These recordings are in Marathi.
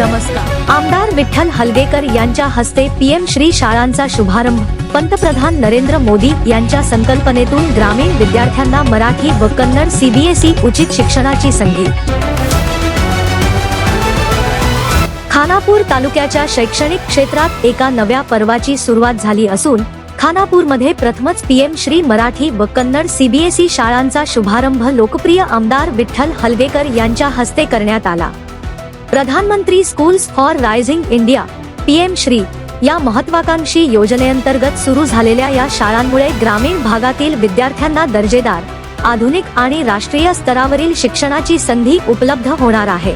नमस्कार। आमदार विठ्ठल हलगेकर यांच्या हस्ते पीएम श्री शाळांचा शुभारंभ। पंतप्रधान नरेंद्र मोदी यांच्या संकल्पनेतून ग्रामीण विद्यार्थ्यांना मराठी व कन्नड सीबीएसई उचित शिक्षणाची संधी। खानापूर तालुक्याच्या शैक्षणिक क्षेत्रात एका नव्या पर्वाची सुरुवात झाली असून खानापूरमध्ये प्रथमच पीएम श्री मराठी व कन्नड सीबीएसई शाळांचा शुभारंभ लोकप्रिय आमदार विठ्ठल हलगेकर यांच्या हस्ते करण्यात आला। प्रधानमंत्री schools for rising India PM Shri या महत्त्वाकांक्षी योजनेअंतर्गत सुरू झालेल्या या शाळांमुळे ग्रामीण भागातील विद्यार्थ्यांना दर्जेदार, आधुनिक आणि राष्ट्रीय स्तरावरील शिक्षणाची संधी उपलब्ध होणार आहे।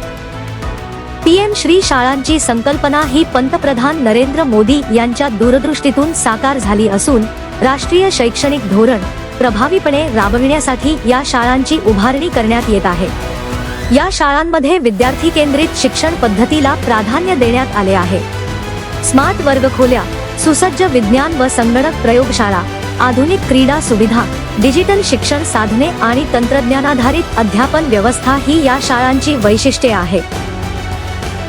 पीएम श्री शाळांची संकल्पना ही पंतप्रधान नरेंद्र मोदी यांच्या दूरदृष्टीतून साकार झाली असून राष्ट्रीय शैक्षणिक धोरण प्रभावीपणे राबविण्यासाठी या शाळांची उभारणी करण्यात येत आहे। या शाळांमध्ये विद्यार्थी केंद्रित शिक्षण पद्धतीला प्राधान्य देण्यात आले आहे। स्मार्ट वर्गखोल्या, सुसज्ज विज्ञान व संगणक प्रयोगशाळा, आधुनिक क्रीडा सुविधा, डिजिटल शिक्षण साधने आणि तंत्रज्ञानाधारित अध्यापन व्यवस्था ही या शाळांची वैशिष्ट्ये आहेत।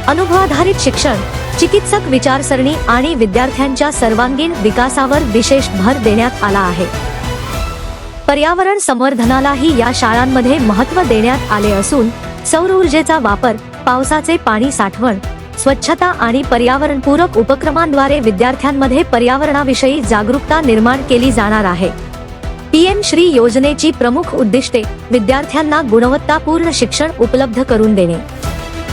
अनुभवाधारित शिक्षण, चिकित्सक विचारसरणी आणि विद्यार्थ्यांच्या सर्वांगीण विकासावर विशेष भर देण्यात आला आहे। पर्यावरण संवर्धनालाही या शाळांमध्ये महत्त्व देण्यात आले असून सौर ऊर्जेचा वापर, पावसाचे पाणी साठवण, स्वच्छता आणि पर्यावरणपूरक उपक्रमांद्वारे विद्यार्थ्यांमध्ये पर्यावरणाविषयी जागरूकता निर्माण केली जाणार आहे। पीएम श्री योजनेची प्रमुख उद्दिष्टे विद्यार्थ्यांना गुणवत्तापूर्ण शिक्षण उपलब्ध करून देणे,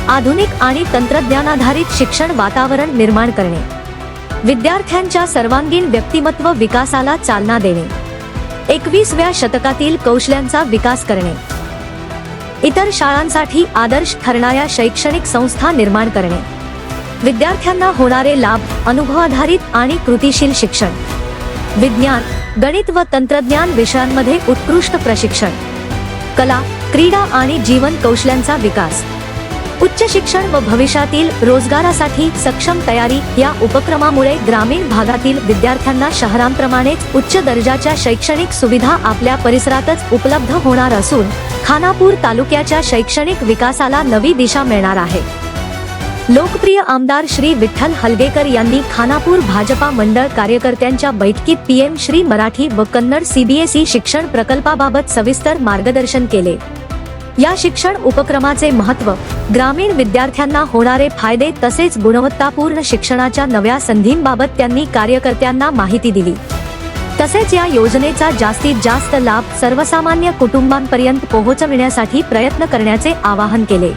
आधुनिक आणि तंत्रज्ञानाधारित शिक्षण वातावरण निर्माण करणे, विद्यार्थ्यांच्या सर्वांगीण व्यक्तिमत्व विकासाला चालना देणे, 21व्या शतकातील कौशल्यांचा विकास करणे, इतर शाळांसाठी आदर्श ठरणाऱ्या शैक्षणिक संस्था निर्माण करणे, विद्यार्थ्यांना होणारे लाभ, अनुभवाधारित आणि कृतीशील शिक्षण, विज्ञान, गणित व तंत्रज्ञान विषयांमध्ये उत्कृष्ट प्रशिक्षण, कला, क्रीडा आणि जीवन कौशल्यांचा विकास, उच्च शिक्षण व भविष्यातील रोजगारासाठी सक्षम तयारी या उपक्रमामुळे ग्रामीण भागातील विद्यार्थ्यांना शहरांप्रमाणेच उच्च दर्जाच्या शैक्षणिक सुविधा आपल्या परिसरातच उपलब्ध होणार असून खानापूर तालुक्याच्या शैक्षणिक विकासाला नवी दिशा मिळणार आहे। लोकप्रिय आमदार श्री विठ्ठल हलगेकर यांनी खानापूर भाजपा मंडळ कार्यकर्त्यांच्या बैठकीत पीएम श्री मराठी व कन्नड सीबीएसई शिक्षण प्रकल्पाबाबत सविस्तर मार्गदर्शन केले। या शिक्षण उपक्रमाचे महत्त्व, ग्रामीण विद्यार्थ्यांना होणारे फायदे तसेच गुणवत्तापूर्ण शिक्षणाच्या नव्या संधींबाबत त्यांनी कार्यकर्त्यांना माहिती दिली। तसेच या योजनेचा जास्तीत जास्त लाभ सर्वसामान्य कुटुंबांपर्यंत पोहोचविण्यासाठी प्रयत्न करण्याचे आवाहन केले।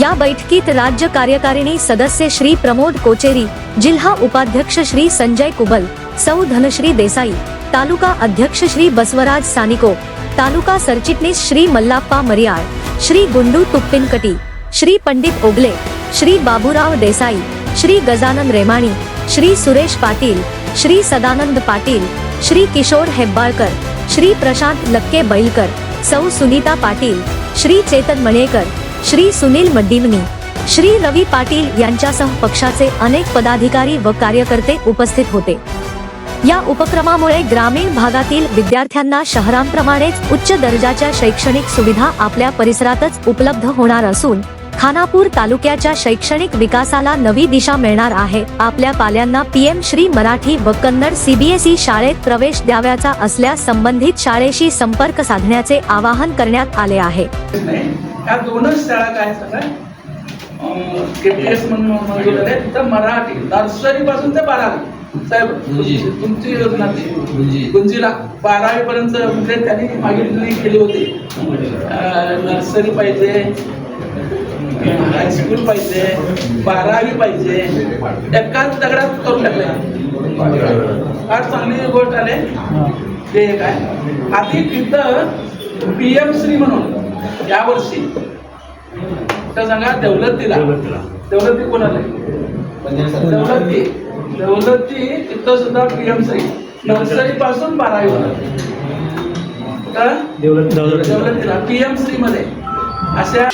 या बैठकीत राज्य कार्यकारिणी सदस्य श्री प्रमोद कोचेरी, जिल्हा उपाध्यक्ष श्री संजय कुबल, सौ धनश्री देसाई, तालुका अध्यक्ष श्री बसवराज सानिको, तालुका सरचिटणीस श्री मल्लाप्पा मरियाळ, श्री गुंडू तुप्पिनकटी, श्री पंडित ओगले, श्री बाबूराव देसाई, श्री गजानन रेमाणी, श्री सुरेश पाटील, श्री सदानंद पाटील, श्री किशोर हेब्बाळकर, श्री प्रशांत लक्के बैलकर, सौ सुनीता पाटील, श्री चेतन मणेकर, श्री सुनील मड्डीवनी, श्री रवी पाटील यांच्यासह पक्षाचे अनेक पदाधिकारी व कार्यकर्ते उपस्थित होते। या उपक्रमामुळे ग्रामीण भागातील विद्यार्थ्यांना शहरांप्रमाणेच उच्च दर्जाच्या शैक्षणिक सुविधा आपल्या परिसरातच उपलब्ध होणार असून खानापूर तालुक्याच्या शैक्षणिक विकासाला नवी दिशा मिळणार आहे। आपल्या पाल्यांना पीएम श्री मराठी व कन्नड सीबीएसई शाळेत प्रवेश द्यावयाचा असल्यास संबंधित शाळेशी संपर्क साधण्याचे आवाहन करण्यात आले आहे। या दोनच शाळा काय सांगा, केपीएस म्हणून मंजूर आहे, तिथं मराठी नर्सरी पासून ते 12वी साहेब तुमची योजना गुंजीला 12वी पर्यंत म्हणजे त्यांनी मागणी केली होती। नर्सरी पाहिजे, हायस्कूल पाहिजे, 12वी पाहिजे, एकाच दगडात करून टाकले। फार चांगली गोष्ट आले ते काय आधी तिथं पीएम श्री म्हणून यावर्षी कुठं सांगा, दौलती कोणाला दौलती तिथं सुद्धा पीएम श्री नर्सरी पासून 12वी दौलतीला पीएम श्री मध्ये अशा